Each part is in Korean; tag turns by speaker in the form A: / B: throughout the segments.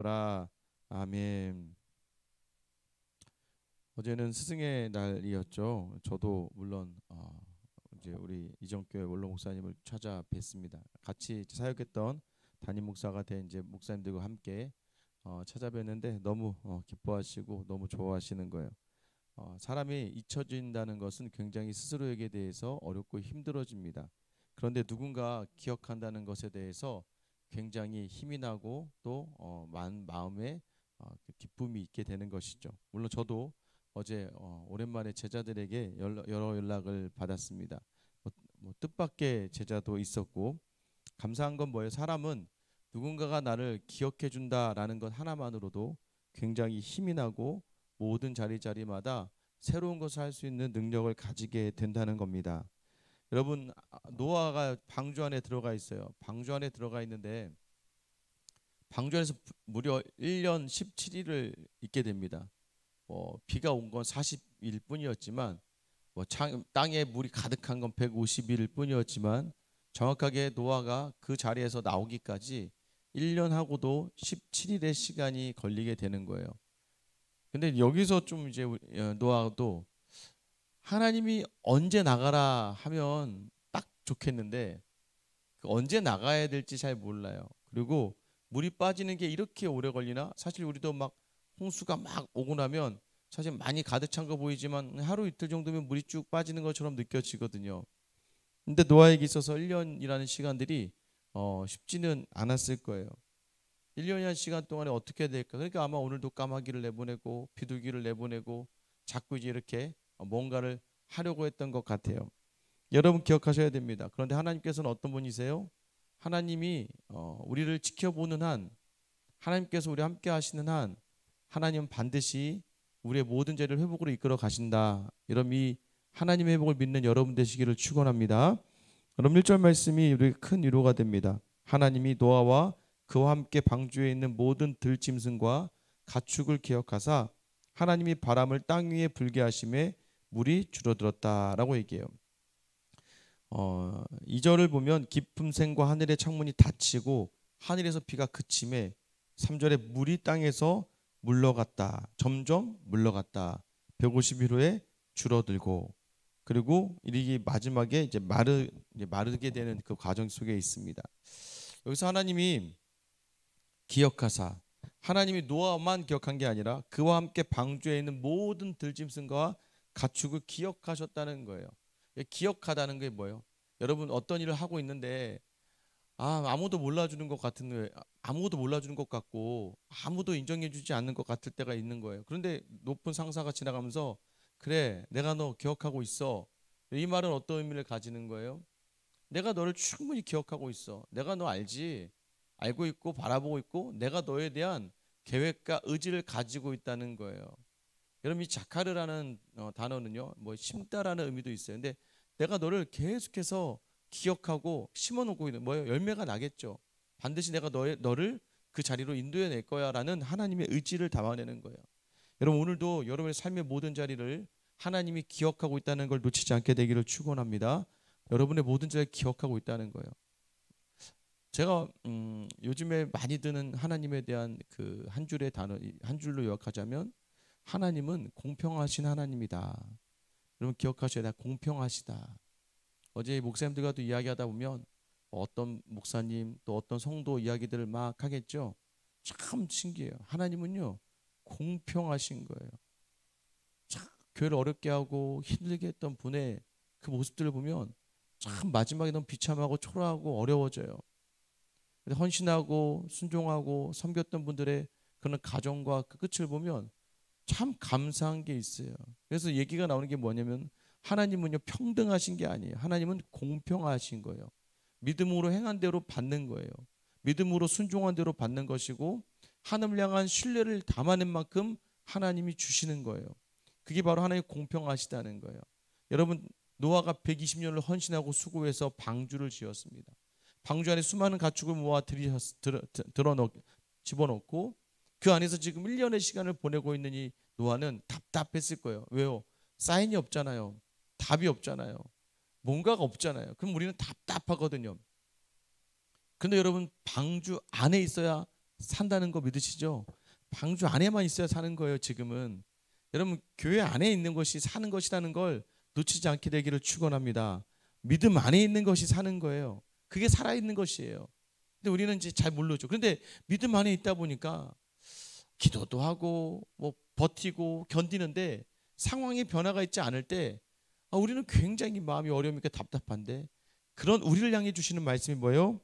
A: 되어라. 아멘. 어제는 스승의 날이었죠. 저도 물론 이제 우리 이정교회 원로 목사님을 찾아뵀습니다. 같이 사역했던 담임 목사가 된 이제 목사님들과 함께 찾아뵀는데 너무 기뻐하시고 너무 좋아하시는 거예요. 사람이 잊혀진다는 것은 굉장히 스스로에게 대해서 어렵고 힘들어집니다. 그런데 누군가 기억한다는 것에 대해서 굉장히 힘이 나고 또 마음에 그 기쁨이 있게 되는 것이죠. 물론 저도 어제 오랜만에 제자들에게 여러 연락을 받았습니다. 뭐 뜻밖의 제자도 있었고, 감사한 건 뭐예요? 사람은 누군가가 나를 기억해 준다라는 것 하나만으로도 굉장히 힘이 나고 모든 자리마다 새로운 것을 할 수 있는 능력을 가지게 된다는 겁니다. 여러분, 노아가 방주 안에 들어가 있어요. 방주 안에 들어가 있는데 방주 안에서 무려 1년 17일을 있게 됩니다. 비가 온 건 40일 뿐이었지만 땅에 물이 가득한 건 150일 뿐이었지만 정확하게 노아가 그 자리에서 나오기까지 1년하고도 17일의 시간이 걸리게 되는 거예요. 근데 여기서 좀 이제 노아도 하나님이 언제 나가라 하면 딱 좋겠는데 언제 나가야 될지 잘 몰라요. 그리고 물이 빠지는 게 이렇게 오래 걸리나? 사실 우리도 막 홍수가 막 오고 나면 사실 많이 가득 찬 거 보이지만 하루 이틀 정도면 물이 쭉 빠지는 것처럼 느껴지거든요. 근데 노아에게 있어서 1년이라는 시간들이 쉽지는 않았을 거예요. 1년이라는 시간 동안에 어떻게 해야 될까? 그러니까 아마 오늘도 까마귀를 내보내고 비둘기를 내보내고 자꾸 이제 이렇게 뭔가를 하려고 했던 것 같아요. 여러분 기억하셔야 됩니다. 그런데 하나님께서는 어떤 분이세요? 하나님이 우리를 지켜보는 한, 하나님께서 우리 함께 하시는 한, 하나님은 반드시 우리의 모든 죄를 회복으로 이끌어 가신다. 여러분 이 하나님의 회복을 믿는 여러분 되시기를 축원합니다. 여러분 1절 말씀이 우리 큰 위로가 됩니다. 하나님이 노아와 그와 함께 방주에 있는 모든 들짐승과 가축을 기억하사 하나님이 바람을 땅 위에 불게 하심에 물이 줄어들었다라고 얘기해요. 2절을 보면 깊은 샘과 하늘의 창문이 닫히고 하늘에서 비가 그침에 3절에 물이 땅에서 물러갔다. 점점 물러갔다. 150일 후에 줄어들고 그리고 이게 마지막에 이제 마르게 되는 그 과정 속에 있습니다. 여기서 하나님이 기억하사, 하나님이 노아만 기억한 게 아니라 그와 함께 방주에 있는 모든 들짐승과 가축을 기억하셨다는 거예요. 기억하다는 게 뭐예요? 여러분 어떤 일을 하고 있는데 아무도 몰라주는 것 같은 거예요. 아무도 몰라주는 것 같고 아무도 인정해주지 않는 것 같을 때가 있는 거예요. 그런데 높은 상사가 지나가면서 그래 내가 너 기억하고 있어. 이 말은 어떤 의미를 가지는 거예요? 내가 너를 충분히 기억하고 있어. 내가 너 알지? 알고 있고 바라보고 있고 내가 너에 대한 계획과 의지를 가지고 있다는 거예요. 여러분 이 자카르라는 단어는요 뭐 심다라는 의미도 있어요. 근데 내가 너를 계속해서 기억하고 심어놓고 있는 뭐예요? 열매가 나겠죠. 반드시 내가 너를 그 자리로 인도해 낼 거야라는 하나님의 의지를 담아내는 거예요. 여러분 오늘도 여러분의 삶의 모든 자리를 하나님이 기억하고 있다는 걸 놓치지 않게 되기를 축원합니다. 여러분의 모든 자리를 기억하고 있다는 거예요. 제가 요즘에 많이 드는 하나님에 대한 그 한 줄의 단어 한 줄로 요약하자면 하나님은 공평하신 하나님이다. 여러분 기억하셔야 돼. 공평하시다. 어제 목사님들과도 이야기하다 보면 어떤 목사님 또 어떤 성도 이야기들을 막 하겠죠. 참 신기해요. 하나님은요 공평하신 거예요. 참 교회를 어렵게 하고 힘들게 했던 분의 그 모습들을 보면 참 마지막에 너무 비참하고 초라하고 어려워져요. 근데 헌신하고 순종하고 섬겼던 분들의 그런 가정과 그 끝을 보면 참 감사한 게 있어요. 그래서 얘기가 나오는 게 뭐냐면 하나님은요 평등하신 게 아니에요. 하나님은 공평하신 거예요. 믿음으로 행한 대로 받는 거예요. 믿음으로 순종한 대로 받는 것이고 하늘을 향한 신뢰를 담아낸 만큼 하나님이 주시는 거예요. 그게 바로 하나님의 공평하시다는 거예요. 여러분 노아가 120년을 헌신하고 수고해서 방주를 지었습니다. 방주 안에 수많은 가축을 모아 집어넣고 그 안에서 지금 1년의 시간을 보내고 있는 이 노아는 답답했을 거예요. 왜요? 사인이 없잖아요. 답이 없잖아요. 뭔가가 없잖아요. 그럼 우리는 답답하거든요. 근데 여러분 방주 안에 있어야 산다는 거 믿으시죠? 방주 안에만 있어야 사는 거예요. 지금은 여러분 교회 안에 있는 것이 사는 것이라는 걸 놓치지 않게 되기를 축원합니다. 믿음 안에 있는 것이 사는 거예요. 그게 살아있는 것이에요. 근데 우리는 이제 잘 모르죠. 그런데 믿음 안에 있다 보니까 기도도 하고 뭐 버티고 견디는데 상황의 변화가 있지 않을 때 우리는 굉장히 마음이 어려우니까 답답한데, 그런 우리를 향해 주시는 말씀이 뭐예요?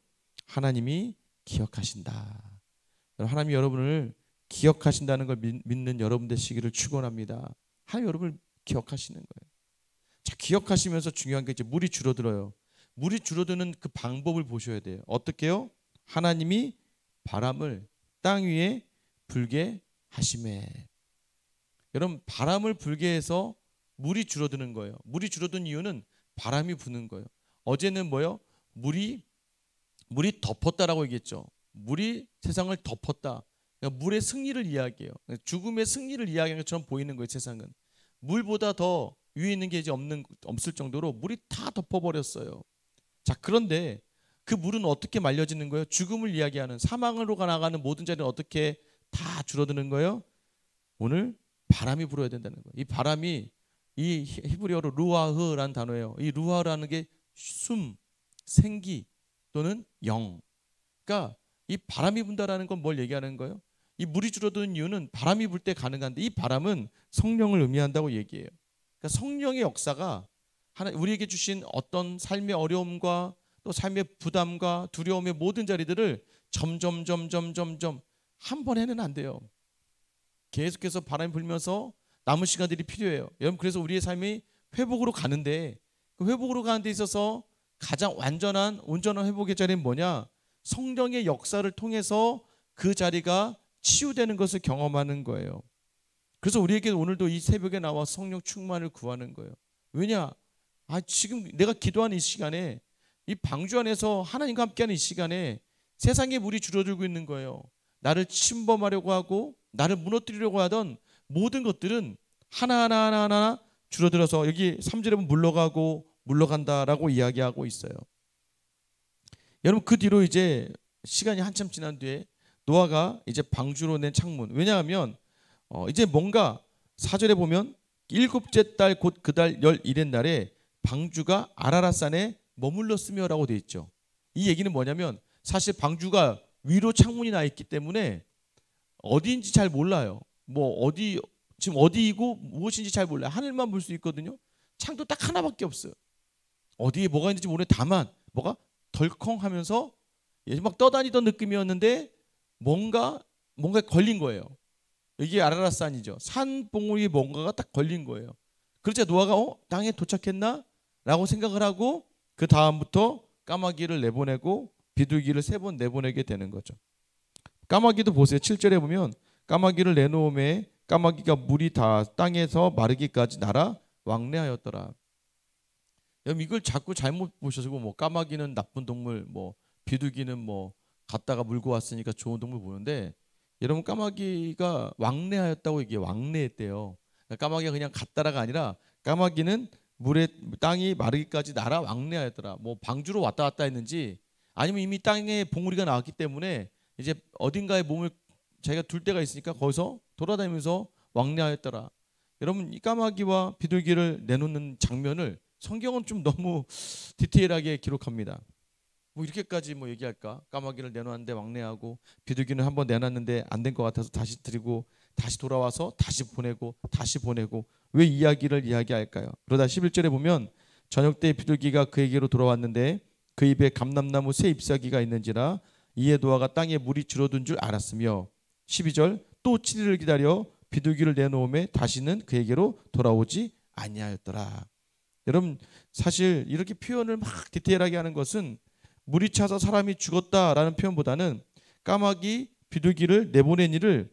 A: 하나님이 기억하신다. 하나님이 여러분을 기억하신다는 걸 믿는 여러분 되시기를 축원합니다. 하나님 여러분을 기억하시는 거예요. 자, 기억하시면서 중요한 게 이제 물이 줄어들어요. 물이 줄어드는 그 방법을 보셔야 돼요. 어떻게요? 하나님이 바람을 땅 위에 불게 하심에. 여러분 바람을 불게 해서 물이 줄어드는 거예요. 물이 줄어든 이유는 바람이 부는 거예요. 어제는 뭐요? 물이 덮었다라고 얘기했죠. 물이 세상을 덮었다. 그러니까 물의 승리를 이야기해요. 죽음의 승리를 이야기하는 것처럼 보이는 거예요. 세상은 물보다 더 위에 있는 게 이제 없을 정도로 물이 다 덮어버렸어요. 자, 그런데 그 물은 어떻게 말려지는 거예요? 죽음을 이야기하는 사망으로 나가는 모든 자리는 어떻게 다 줄어드는 거예요? 오늘 바람이 불어야 된다는 거예요. 이 바람이 이 히브리어로 루아흐라는 단어예요. 이 루아흐라는 게 숨, 생기 또는 영. 그러니까 이 바람이 분다라는 건 뭘 얘기하는 거예요? 이 물이 줄어드는 이유는 바람이 불 때 가능한데, 이 바람은 성령을 의미한다고 얘기해요. 그러니까 성령의 역사가 우리에게 주신 어떤 삶의 어려움과 또 삶의 부담과 두려움의 모든 자리들을 점점 한 번에는 안 돼요. 계속해서 바람이 불면서 남은 시간들이 필요해요. 여러분 그래서 우리의 삶이 회복으로 가는데, 그 회복으로 가는 데 있어서 가장 온전한 회복의 자리는 뭐냐? 성령의 역사를 통해서 그 자리가 치유되는 것을 경험하는 거예요. 그래서 우리에게 오늘도 이 새벽에 나와 성령 충만을 구하는 거예요. 왜냐? 지금 내가 기도하는 이 시간에, 이 방주 안에서 하나님과 함께하는 이 시간에 세상의 물이 줄어들고 있는 거예요. 나를 침범하려고 하고 나를 무너뜨리려고 하던 모든 것들은 하나하나 줄어들어서, 여기 3절에 보면 물러간다라고 이야기하고 있어요. 여러분 그 뒤로 이제 시간이 한참 지난 뒤에 노아가 이제 방주로 낸 창문, 왜냐하면 이제 뭔가 4절에 보면 7째 달 곧 그 달 11의 날에 방주가 아라랏산에 머물렀으며 라고 되어 있죠. 이 얘기는 뭐냐면 사실 방주가 위로 창문이 나 있기 때문에 어디인지 잘 몰라요. 지금 어디이고 무엇인지 잘 몰라요. 하늘만 볼 수 있거든요. 창도 딱 하나밖에 없어요. 어디에 뭐가 있는지 모르는데 다만 뭐가 덜컹하면서 막 떠다니던 느낌이었는데 뭔가 걸린 거예요. 이게 아라랏산이죠. 산봉우리에 뭔가가 딱 걸린 거예요. 그러자 노아가 땅에 도착했나? 라고 생각을 하고 그 다음부터 까마귀를 내보내고 비둘기를 3번 내보내게 되는 거죠. 까마귀도 보세요. 7절에 보면 까마귀를 내놓음에 까마귀가 물이 다 땅에서 마르기까지 날아 왕래하였더라. 여러분 이걸 자꾸 잘못 보셔서 까마귀는 나쁜 동물, 비둘기는 갔다가 물고 왔으니까 좋은 동물 보는데, 여러분 까마귀가 왕래하였다고 얘기해요. 왕래했대요. 까마귀가 그냥 갔다라가 아니라 까마귀는 땅이 마르기까지 날아 왕래하였더라. 방주로 왔다 갔다 했는지 아니면 이미 땅에 봉우리가 나왔기 때문에 이제 어딘가에 몸을 자기가 둘 데가 있으니까 거기서 돌아다니면서 왕래하였더라. 여러분 이 까마귀와 비둘기를 내놓는 장면을 성경은 좀 너무 디테일하게 기록합니다. 이렇게까지 얘기할까? 까마귀를 내놓았는데 왕래하고 비둘기는 한번 내놨는데 안 된 것 같아서 다시 드리고 다시 돌아와서 다시 보내고 왜 이야기를 이야기할까요? 그러다 11절에 보면 저녁 때 비둘기가 그에게로 돌아왔는데 그 입에 감람나무 새 잎사귀가 있는지라 이에 노아가 땅에 물이 줄어든 줄 알았으며, 12절 또 7일을 기다려 비둘기를 내놓음에 다시는 그에게로 돌아오지 아니하였더라. 여러분 사실 이렇게 표현을 막 디테일하게 하는 것은 물이 차서 사람이 죽었다라는 표현보다는 까마귀 비둘기를 내보낸 일을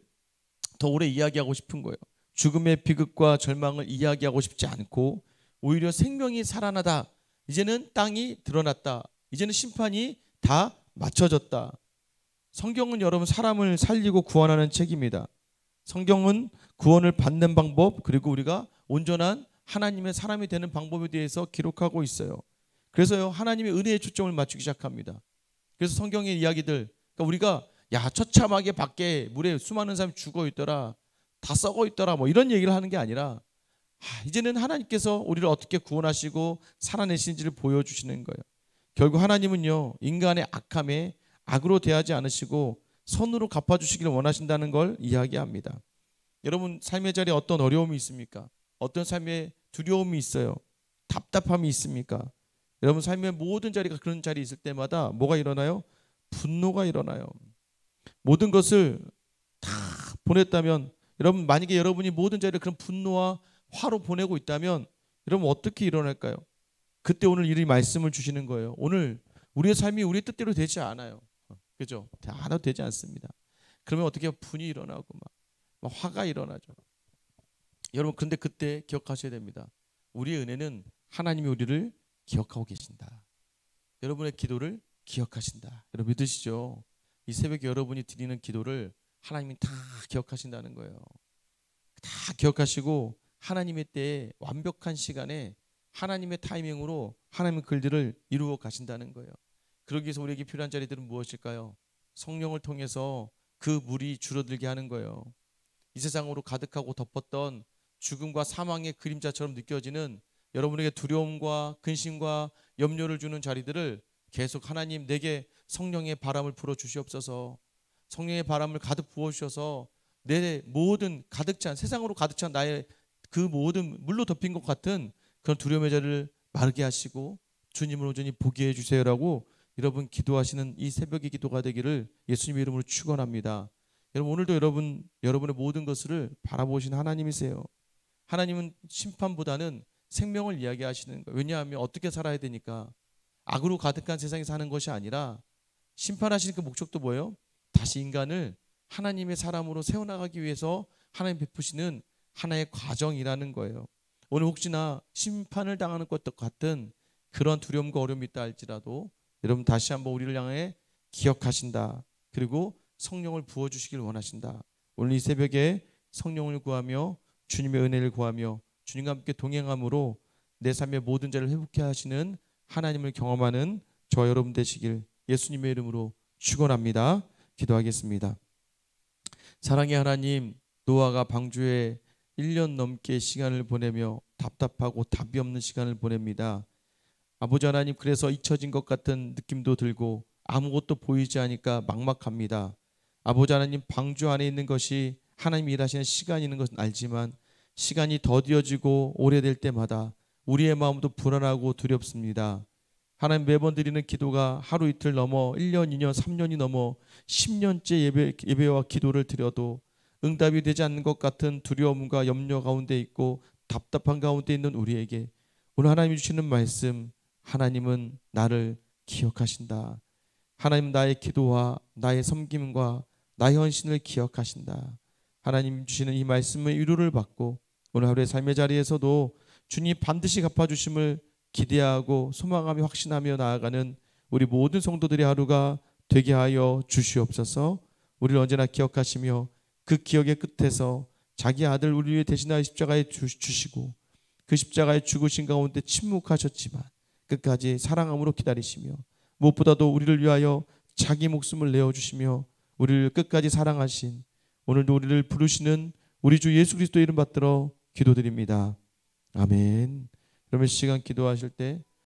A: 더 오래 이야기하고 싶은 거예요. 죽음의 비극과 절망을 이야기하고 싶지 않고 오히려 생명이 살아나다, 이제는 땅이 드러났다, 이제는 심판이 다 맞춰졌다. 성경은 여러분 사람을 살리고 구원하는 책입니다. 성경은 구원을 받는 방법, 그리고 우리가 온전한 하나님의 사람이 되는 방법에 대해서 기록하고 있어요. 그래서요 하나님의 은혜에 초점을 맞추기 시작합니다. 그래서 성경의 이야기들, 그러니까 우리가 야, 처참하게 밖에 물에 수많은 사람이 죽어 있더라, 다 썩어 있더라, 뭐 이런 얘기를 하는 게 아니라 이제는 하나님께서 우리를 어떻게 구원하시고 살아내신지를 보여주시는 거예요. 결국 하나님은요, 인간의 악함에 악으로 대하지 않으시고 선으로 갚아주시기를 원하신다는 걸 이야기합니다. 여러분 삶의 자리에 어떤 어려움이 있습니까? 어떤 삶의 두려움이 있어요? 답답함이 있습니까? 여러분 삶의 모든 자리가 그런 자리에 있을 때마다 뭐가 일어나요? 분노가 일어나요. 모든 것을 다 보냈다면, 여러분 만약에 여러분이 모든 자리를 그런 분노와 화로 보내고 있다면 여러분 어떻게 일어날까요? 그때 오늘 이 말씀을 주시는 거예요. 오늘 우리의 삶이 우리 뜻대로 되지 않아요. 그죠? 하나도 되지 않습니다. 그러면 어떻게 분이 일어나고 막 화가 일어나죠. 여러분 근데 그때 기억하셔야 됩니다. 우리의 은혜는 하나님이 우리를 기억하고 계신다. 여러분의 기도를 기억하신다. 여러분 믿으시죠? 이 새벽에 여러분이 드리는 기도를 하나님이 다 기억하신다는 거예요. 다 기억하시고 하나님의 때에 완벽한 시간에 하나님의 타이밍으로 하나님의 글들을 이루어 가신다는 거예요. 그러기 위해서 우리에게 필요한 자리들은 무엇일까요? 성령을 통해서 그 물이 줄어들게 하는 거예요. 이 세상으로 가득하고 덮었던 죽음과 사망의 그림자처럼 느껴지는 여러분에게 두려움과 근심과 염려를 주는 자리들을 계속 하나님 내게 성령의 바람을 불어 주시옵소서. 성령의 바람을 가득 부어 주셔서 내 모든 가득 찬 세상으로 가득 찬 나의 그 모든 물로 덮인 것 같은 그런 두려움의 자리를 마르게 하시고 주님을 온전히 보게 해주세요라고 여러분 기도하시는 이 새벽의 기도가 되기를 예수님의 이름으로 축원합니다. 여러분 오늘도 여러분의 모든 것을 바라보신 하나님이세요. 하나님은 심판보다는 생명을 이야기하시는 거예요. 왜냐하면 어떻게 살아야 되니까. 악으로 가득한 세상에 사는 것이 아니라 심판하시는 그 목적도 뭐예요? 다시 인간을 하나님의 사람으로 세워나가기 위해서 하나님 베푸시는 하나의 과정이라는 거예요. 오늘 혹시나 심판을 당하는 것과 같은 그런 두려움과 어려움이 있다 할지라도 여러분 다시 한번 우리를 향해 기억하신다. 그리고 성령을 부어주시길 원하신다. 오늘 이 새벽에 성령을 구하며 주님의 은혜를 구하며 주님과 함께 동행함으로 내 삶의 모든 죄를 회복해 하시는 하나님을 경험하는 저 여러분 되시길 예수님의 이름으로 축원합니다. 기도하겠습니다. 사랑의 하나님, 노아가 방주에 1년 넘게 시간을 보내며 답답하고 답이 없는 시간을 보냅니다. 아버지 하나님, 그래서 잊혀진 것 같은 느낌도 들고 아무것도 보이지 않으니까 막막합니다. 아버지 하나님, 방주 안에 있는 것이 하나님이 일하시는 시간이 있는 것은 알지만 시간이 더디어지고 오래될 때마다 우리의 마음도 불안하고 두렵습니다. 하나님, 매번 드리는 기도가 하루 이틀 넘어 1년, 2년, 3년이 넘어 10년째 예배와 기도를 드려도 응답이 되지 않는 것 같은 두려움과 염려 가운데 있고 답답한 가운데 있는 우리에게 오늘 하나님이 주시는 말씀, 하나님은 나를 기억하신다. 하나님, 나의 기도와 나의 섬김과 나의 헌신을 기억하신다. 하나님 주시는 이 말씀의 위로를 받고 오늘 하루의 삶의 자리에서도 주님 반드시 갚아주심을 기대하고 소망하며 확신하며 나아가는 우리 모든 성도들의 하루가 되게 하여 주시옵소서. 우리를 언제나 기억하시며 그 기억의 끝에서 자기 아들 우리 위해 대신하여 십자가에 주시고 그 십자가에 죽으신 가운데 침묵하셨지만 끝까지 사랑함으로 기다리시며 무엇보다도 우리를 위하여 자기 목숨을 내어주시며 우리를 끝까지 사랑하신 오늘도 우리를 부르시는 우리 주 예수 그리스도 이름 받들어 기도드립니다. 아멘. 그러면 시간 기도하실 때